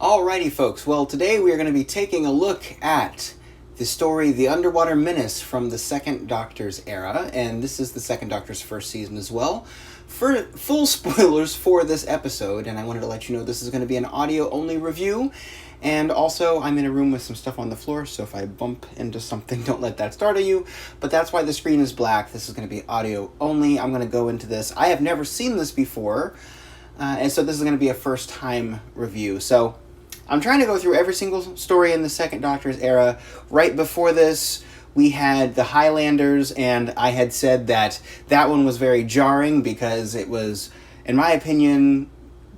Alrighty, folks. Well, today we are going to be taking a look at the story The Underwater Menace from the Second Doctor's era, and this is the Second Doctor's first season as well. For full spoilers for this episode, and I wanted to let you know this is going to be an audio-only review, and also I'm in a room with some stuff on the floor, so if I bump into something, don't let that startle you, but that's why the screen is black. This is going to be audio-only. I'm going to go into this. I have never seen this before, and so this is going to be a first-time review, so I'm trying to go through every single story in the Second Doctor's era. Right before this, we had the Highlanders, and I had said that one was very jarring because it was, in my opinion,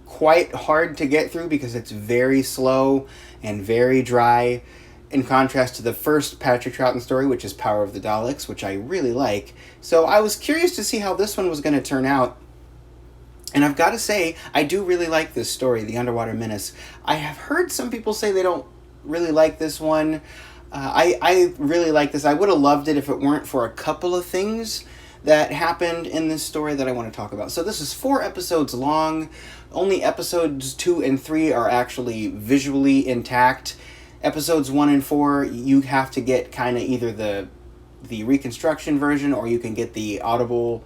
quite hard to get through because it's very slow and very dry, in contrast to the first Patrick Troughton story, which is Power of the Daleks, which I really like. So I was curious to see how this one was going to turn out. And I've got to say, I do really like this story, The Underwater Menace. I have heard some people say they don't really like this one. I really like this. I would have loved it if it weren't for a couple of things that happened in this story that I want to talk about. So this is 4 episodes long. Only episodes 2 and 3 are actually visually intact. Episodes 1 and 4, you have to get kind of either the reconstruction version, or you can get the Audible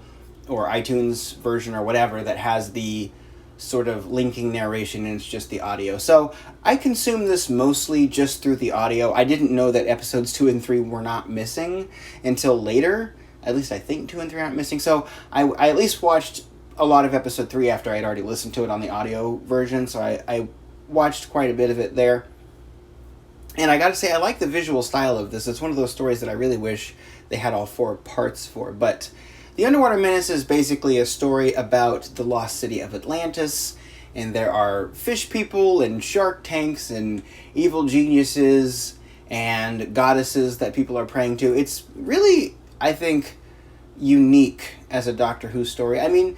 or iTunes version or whatever that has the sort of linking narration and it's just the audio. So I consumed this mostly just through the audio. I didn't know that episodes 2 and 3 were not missing until later. At least I think 2 and 3 aren't missing. So I at least watched a lot of episode 3 after I had already listened to it on the audio version. So I watched quite a bit of it there. And I gotta say, I like the visual style of this. It's one of those stories that I really wish they had all 4 parts for. But The Underwater Menace is basically a story about the lost city of Atlantis, and there are fish people and shark tanks and evil geniuses and goddesses that people are praying to. It's really, I think, unique as a Doctor Who story. I mean,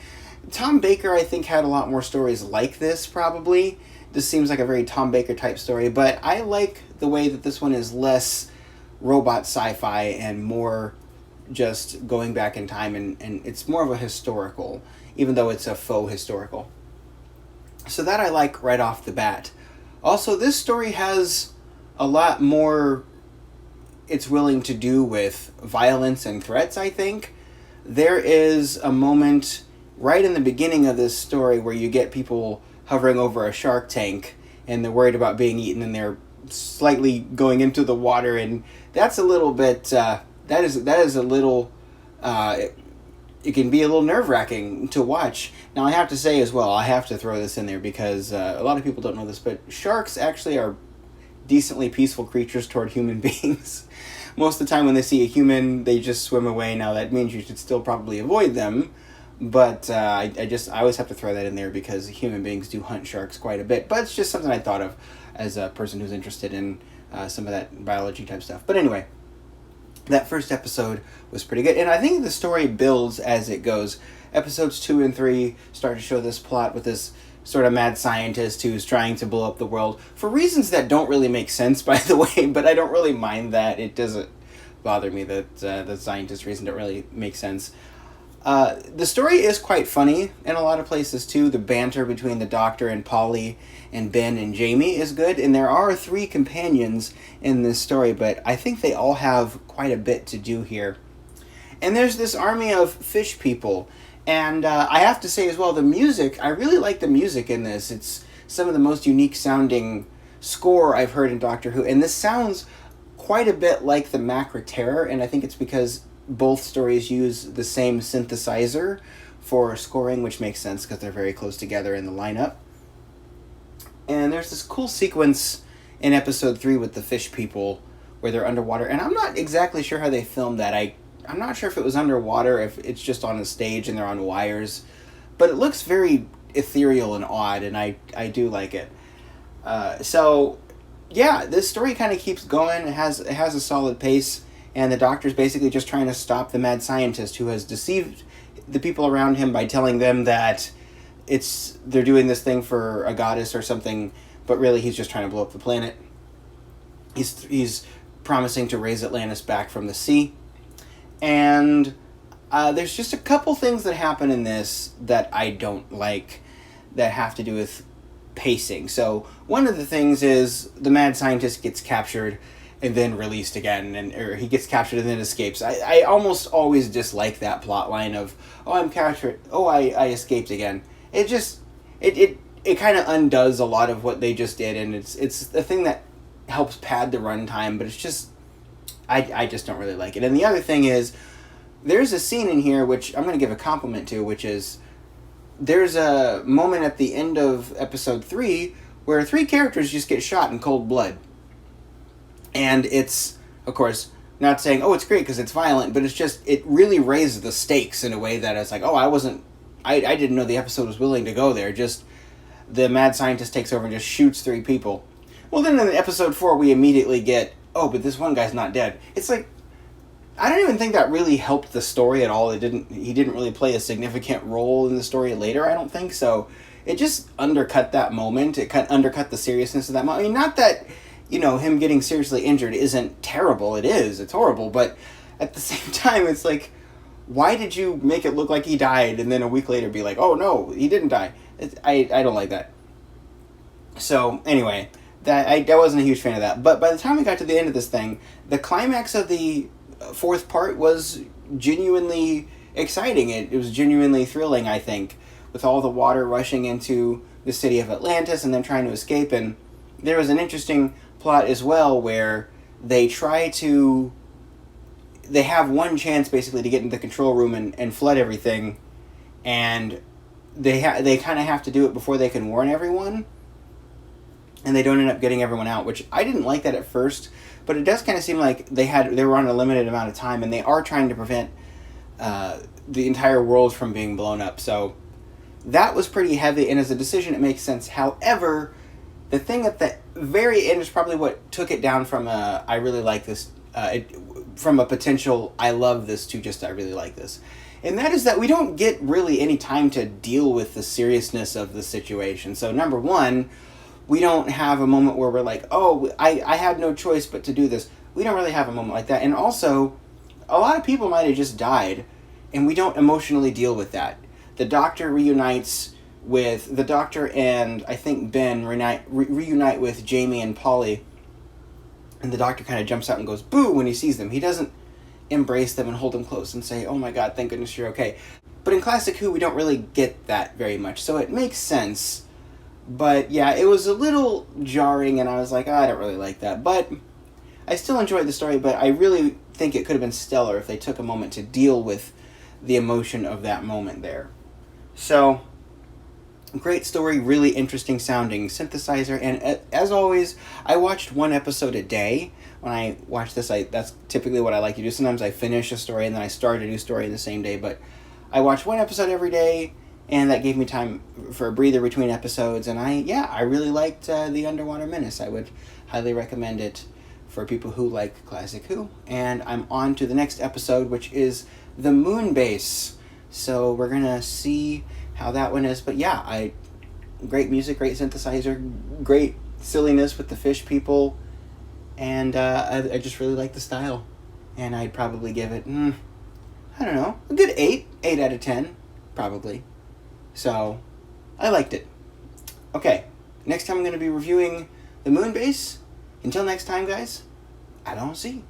Tom Baker, I think, had a lot more stories like this, probably. This seems like a very Tom Baker type story, but I like the way that this one is less robot sci-fi and more just going back in time, and it's more of a historical, even though it's a faux historical. So that I like right off the bat. Also, this story has a lot more it's willing to do with violence and threats, I think. There is a moment right in the beginning of this story where you get people hovering over a shark tank, and they're worried about being eaten, and they're slightly going into the water, and that's a little bit that is a little, it can be a little nerve-wracking to watch. Now, I have to say as well, I have to throw this in there because a lot of people don't know this, but sharks actually are decently peaceful creatures toward human beings. Most of the time when they see a human, they just swim away. Now, that means you should still probably avoid them, but I always have to throw that in there because human beings do hunt sharks quite a bit. But it's just something I thought of as a person who's interested in some of that biology type stuff. But anyway, that first episode was pretty good, and I think the story builds as it goes. Episodes 2 and 3 start to show this plot with this sort of mad scientist who's trying to blow up the world for reasons that don't really make sense, by the way, but I don't really mind that. It doesn't bother me that the scientist reason don't really make sense. The story is quite funny in a lot of places too. The banter between the Doctor and Polly and Ben and Jamie is good, and there are 3 companions in this story, but I think they all have quite a bit to do here. And there's this army of fish people, and I have to say as well, the music, I really like the music in this. It's some of the most unique sounding score I've heard in Doctor Who, and this sounds quite a bit like the Macra Terror, and I think it's because both stories use the same synthesizer for scoring, which makes sense because they're very close together in the lineup. And there's this cool sequence in episode 3 with the fish people where they're underwater, and I'm not exactly sure how they filmed that. I'm not sure if it was underwater, if it's just on a stage and they're on wires, but it looks very ethereal and odd, and I do like it. So yeah, this story kind of keeps going. It has a solid pace, and the Doctor's basically just trying to stop the mad scientist who has deceived the people around him by telling them that they're doing this thing for a goddess or something, but really he's just trying to blow up the planet. He's promising to raise Atlantis back from the sea. And there's just a couple things that happen in this that I don't like that have to do with pacing. So one of the things is the mad scientist gets captured and then released again, or he gets captured and then escapes. I almost always dislike that plot line of, oh, I'm captured, oh, I escaped again. It just, it kind of undoes a lot of what they just did, and it's the thing that helps pad the runtime, but it's just, I just don't really like it. And the other thing is, there's a scene in here which I'm going to give a compliment to, which is, there's a moment at the end of episode 3 where 3 characters just get shot in cold blood. And it's, of course, not saying, oh, it's great because it's violent, but it's just, it really raises the stakes in a way that it's like, oh, I didn't know the episode was willing to go there. Just, the mad scientist takes over and just shoots 3 people. Well, then in episode 4, we immediately get, oh, but this one guy's not dead. It's like, I don't even think that really helped the story at all. He didn't really play a significant role in the story later, I don't think. So it just undercut that moment. It undercut the seriousness of that moment. I mean, not that, him getting seriously injured isn't terrible. It is. It's horrible. But at the same time, it's like, why did you make it look like he died and then a week later be like, oh, no, he didn't die? I don't like that. So, anyway, I wasn't a huge fan of that. But by the time we got to the end of this thing, the climax of the 4th part was genuinely exciting. It was genuinely thrilling, I think, with all the water rushing into the city of Atlantis and then trying to escape. And there was an interesting plot as well where they have one chance basically to get into the control room and flood everything, and they kind of have to do it before they can warn everyone, and they don't end up getting everyone out, which I didn't like that at first, but it does kind of seem like they were on a limited amount of time, and they are trying to prevent the entire world from being blown up. So that was pretty heavy, and as a decision it makes sense. However, the thing at the very end is probably what took it down from I really like this, from a potential I love this to just I really like this. And that is that we don't get really any time to deal with the seriousness of the situation. So number one, we don't have a moment where we're like, oh, I had no choice but to do this. We don't really have a moment like that. And also, a lot of people might have just died, and we don't emotionally deal with that. The Doctor and I think Ben reunite with Jamie and Polly, and the Doctor kind of jumps out and goes, boo, when he sees them. He doesn't embrace them and hold them close and say, oh my god, thank goodness you're okay. But in Classic Who, we don't really get that very much, so it makes sense. But yeah, it was a little jarring, and I was like, oh, I don't really like that. But I still enjoyed the story, but I really think it could have been stellar if they took a moment to deal with the emotion of that moment there. So, great story, really interesting sounding synthesizer, and as always, I watched one episode a day. When I watch this, that's typically what I like to do. Sometimes I finish a story and then I start a new story in the same day, but I watch one episode every day, and that gave me time for a breather between episodes, and I really liked The Underwater Menace. I would highly recommend it for people who like Classic Who. And I'm on to the next episode, which is The Moon Base. So we're going to see how that one is. But yeah, great music, great synthesizer, great silliness with the fish people, and I just really like the style. And I'd probably give it, I don't know, a good 8 out of 10, probably. So, I liked it. Okay, next time I'm going to be reviewing The Moon Base. Until next time, guys, I don't see.